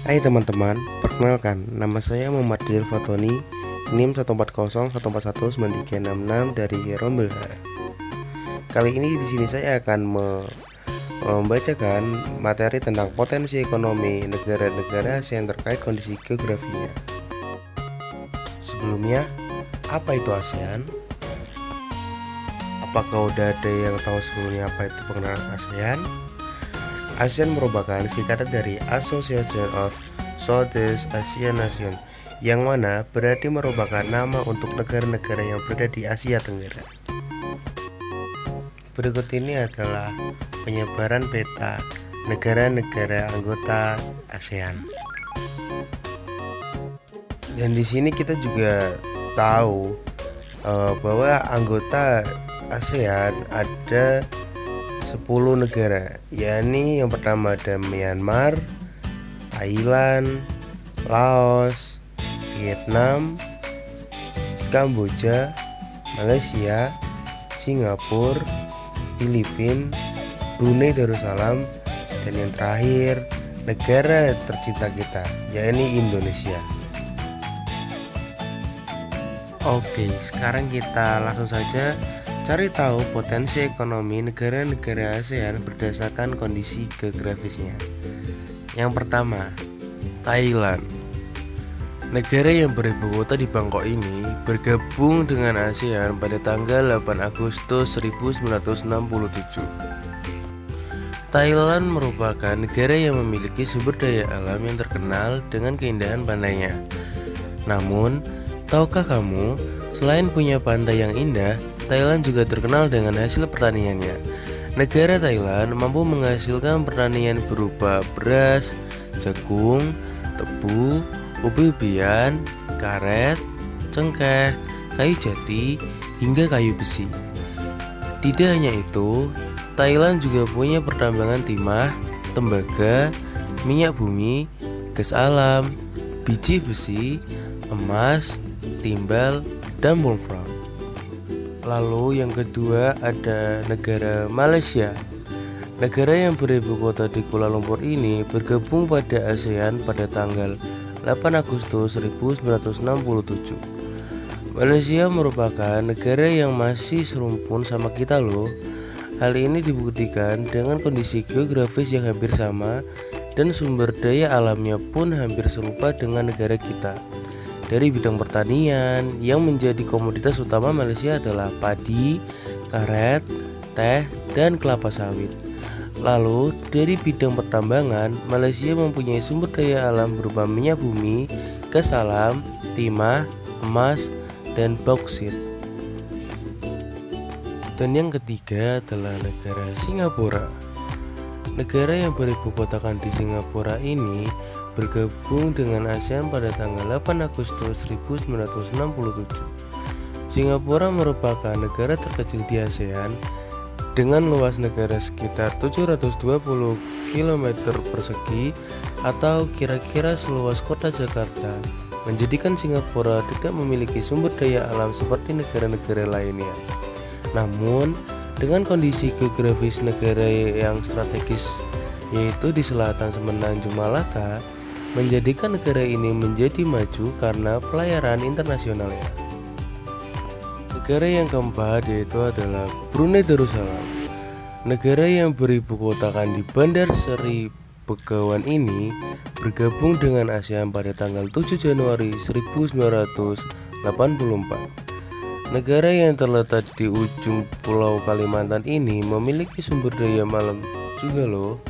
Hai teman-teman, perkenalkan, nama saya Muhammad Rizal Fatoni, NIM 140141936 dari Rombel. Kali ini di sini saya akan membacakan materi tentang potensi ekonomi negara-negara ASEAN terkait kondisi geografinya. Sebelumnya, apa itu ASEAN? Apakah udah ada yang tahu sebelumnya apa itu pengenalan ASEAN? ASEAN merupakan singkatan dari Association of Southeast Asian Nations, yang mana berarti merupakan nama untuk negara-negara yang berada di Asia Tenggara. Berikut ini adalah penyebaran peta negara-negara anggota ASEAN. Dan di sini kita juga tahu bahwa anggota ASEAN ada 10 negara, yakni yang pertama ada Myanmar, Thailand, Laos, Vietnam, Kamboja, Malaysia, Singapura, Filipina, Brunei Darussalam, dan yang terakhir negara tercinta kita, yakni Indonesia. Oke, sekarang kita langsung saja cari tahu potensi ekonomi negara-negara ASEAN berdasarkan kondisi geografisnya. Yang pertama, Thailand. Negara yang beribu kota di Bangkok ini bergabung dengan ASEAN pada tanggal 8 Agustus 1967. Thailand merupakan negara yang memiliki sumber daya alam yang terkenal dengan keindahan pantainya. Namun, tahukah kamu, selain punya pantai yang indah, Thailand juga terkenal dengan hasil pertaniannya. Negara Thailand mampu menghasilkan pertanian berupa beras, jagung, tebu, ubi-ubian, karet, cengkeh, kayu jati, hingga kayu besi. Tidak hanya itu, Thailand juga punya pertambangan timah, tembaga, minyak bumi, gas alam, biji besi, emas, timbal, dan wolfram. Lalu yang kedua ada negara Malaysia. Negara yang beribu kota di Kuala Lumpur ini bergabung pada ASEAN pada tanggal 8 Agustus 1967. Malaysia merupakan negara yang masih serumpun sama kita loh. Hal ini dibuktikan dengan kondisi geografis yang hampir sama dan sumber daya alamnya pun hampir serupa dengan negara kita. Dari bidang pertanian, yang menjadi komoditas utama Malaysia adalah padi, karet, teh, dan kelapa sawit. Lalu, dari bidang pertambangan, Malaysia mempunyai sumber daya alam berupa minyak bumi, gas alam, timah, emas, dan bauksit. Dan yang ketiga adalah negara Singapura. Negara yang beribukotakan di Singapura ini bergabung dengan ASEAN pada tanggal 8 Agustus 1967. Singapura merupakan negara terkecil di ASEAN dengan luas negara sekitar 720 km persegi atau kira-kira seluas kota Jakarta, menjadikan Singapura tidak memiliki sumber daya alam seperti negara-negara lainnya. Namun, dengan kondisi geografis negara yang strategis, yaitu di selatan Semenanjung Malaka, menjadikan negara ini menjadi maju karena pelayaran internasionalnya. Negara yang keempat yaitu adalah Brunei Darussalam. Negara yang beribu kotakan di Bandar Seri Begawan ini bergabung dengan ASEAN pada tanggal 7 Januari 1984. Negara yang terletak di ujung Pulau Kalimantan ini memiliki sumber daya alam juga loh,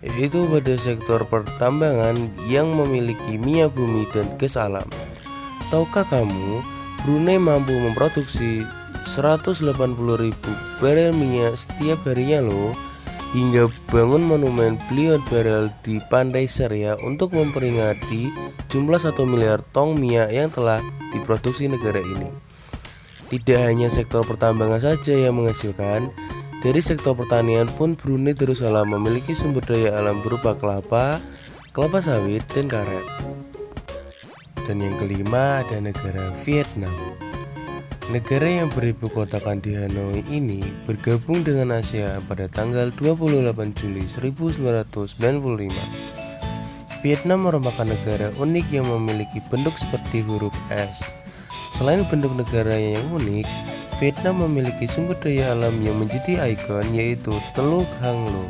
yaitu pada sektor pertambangan yang memiliki minyak bumi dan gas alam. Tahukah kamu, Brunei mampu memproduksi 180.000 barel minyak setiap harinya loh, hingga bangun monumen Bliot Barrel di Pantai Seria untuk memperingati jumlah 1 miliar tong minyak yang telah diproduksi negara ini. Tidak hanya sektor pertambangan saja yang menghasilkan, dari sektor pertanian pun Brunei Darussalam memiliki sumber daya alam berupa kelapa, kelapa sawit, dan karet. Dan yang kelima ada negara Vietnam. Negara yang beribu kotakan di Hanoi ini bergabung dengan ASEAN pada tanggal 28 Juli 1995. Vietnam merupakan negara unik yang memiliki bentuk seperti huruf S. Selain bentuk negaranya yang unik, Vietnam memiliki sumber daya alam yang menjadi ikon, yaitu Teluk Hang Lo.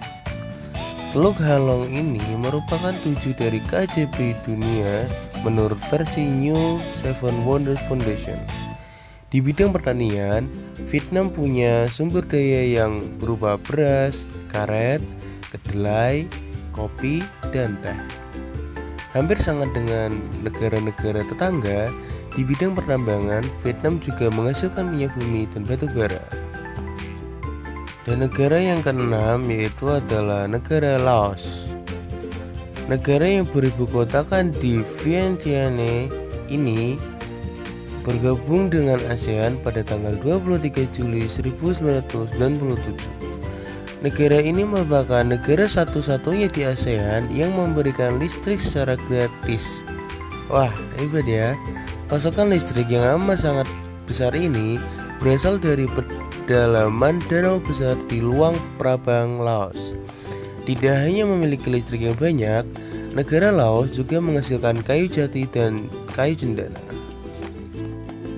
Teluk Hang Lo ini merupakan 7 dari KJP dunia menurut versi New Seven Wonders Foundation. Di bidang pertanian, Vietnam punya sumber daya yang berupa beras, karet, kedelai, kopi, dan teh. Hampir sama dengan negara-negara tetangga, di bidang pertambangan, Vietnam juga menghasilkan minyak bumi dan batu bara. Dan negara yang keenam yaitu adalah negara Laos. Negara yang beribu kotakan di Vientiane ini bergabung dengan ASEAN pada tanggal 23 Juli 1997. Negara ini merupakan negara satu-satunya di ASEAN yang memberikan listrik secara gratis. Wah, hebat ya. Pasokan listrik yang amat sangat besar ini berasal dari pedalaman danau besar di Luang Prabang, Laos. Tidak hanya memiliki listrik yang banyak, negara Laos juga menghasilkan kayu jati dan kayu cendana.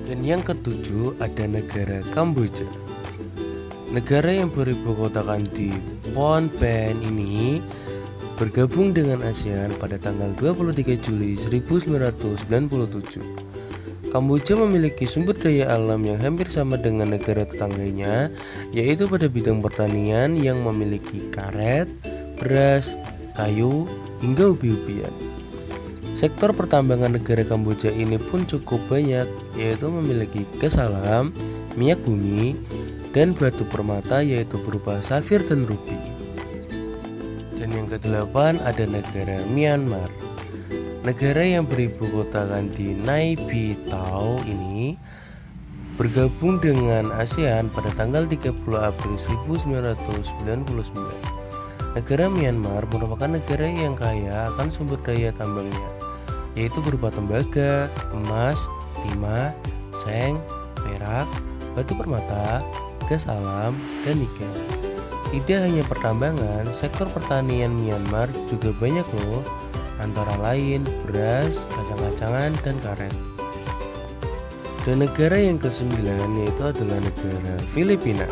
Dan yang ketujuh ada negara Kamboja. Negara yang beribu kotakan di Phnom Penh ini bergabung dengan ASEAN pada tanggal 23 Juli 1997. Kamboja memiliki sumber daya alam yang hampir sama dengan negara tetangganya, yaitu pada bidang pertanian yang memiliki karet, beras, kayu, hingga ubi-ubian. Sektor pertambangan negara Kamboja ini pun cukup banyak, yaitu memiliki gas alam, minyak bumi, dan batu permata yaitu berupa safir dan rubi. Dan yang kedelapan ada negara Myanmar. Negara yang beribu kotakan di Nay Pyi Taw ini bergabung dengan ASEAN pada tanggal 30 April 1999. Negara Myanmar merupakan negara yang kaya akan sumber daya tambangnya, yaitu berupa tembaga, emas, timah, seng, perak, batu permata, gas alam, dan nikel. Tidak hanya pertambangan, sektor pertanian Myanmar juga banyak loh, antara lain beras, kacang-kacangan, dan karet. Dan negara yang ke-9 yaitu adalah negara Filipina.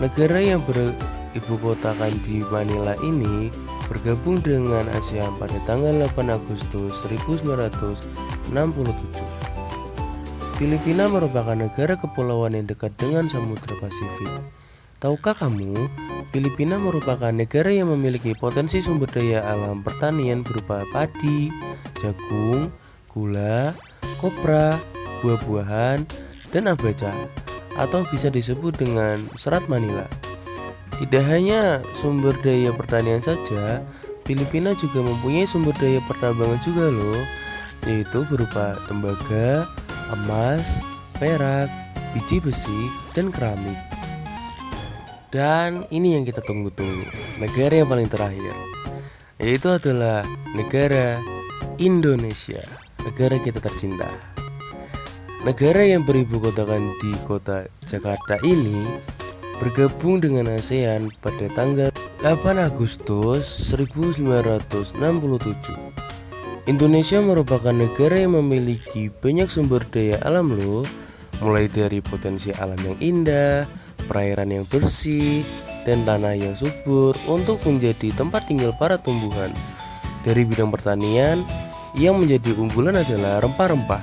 Negara yang beribu kotakan di Manila ini bergabung dengan ASEAN pada tanggal 8 Agustus 1967. Filipina merupakan negara kepulauan yang dekat dengan Samudra Pasifik. Tahukah kamu, Filipina merupakan negara yang memiliki potensi sumber daya alam pertanian berupa padi, jagung, gula, kopra, buah-buahan, dan abaca, atau bisa disebut dengan serat Manila. Tidak hanya sumber daya pertanian saja, Filipina juga mempunyai sumber daya pertambangan juga loh, yaitu berupa tembaga, emas, perak, biji besi, dan keramik. Dan ini yang kita tunggu-tunggu, negara yang paling terakhir, yaitu adalah negara Indonesia, negara kita tercinta. Negara yang beribu kotakan di kota Jakarta ini bergabung dengan ASEAN pada tanggal 8 Agustus 1967. Indonesia merupakan negara yang memiliki banyak sumber daya alam loh, mulai dari potensi alam yang indah, perairan yang bersih, dan tanah yang subur untuk menjadi tempat tinggal para tumbuhan. Dari bidang pertanian, yang menjadi unggulan adalah rempah-rempah,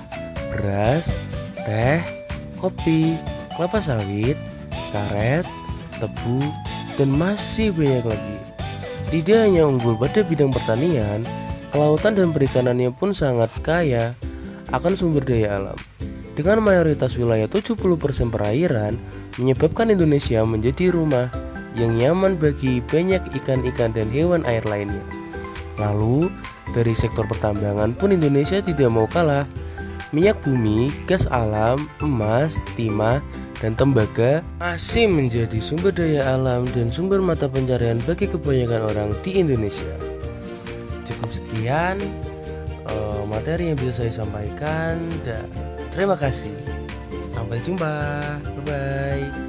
beras, teh, kopi, kelapa sawit, karet, tebu, dan masih banyak lagi. Tidak hanya unggul pada bidang pertanian, kelautan dan perikanannya pun sangat kaya akan sumber daya alam. Dengan mayoritas wilayah 70% perairan, menyebabkan Indonesia menjadi rumah yang nyaman bagi banyak ikan-ikan dan hewan air lainnya. Lalu, dari sektor pertambangan pun Indonesia tidak mau kalah. Minyak bumi, gas alam, emas, timah, dan tembaga masih menjadi sumber daya alam dan sumber mata pencarian bagi kebanyakan orang di Indonesia. Cukup sekian materi yang bisa saya sampaikan, dan terima kasih. Sampai jumpa. Bye-bye.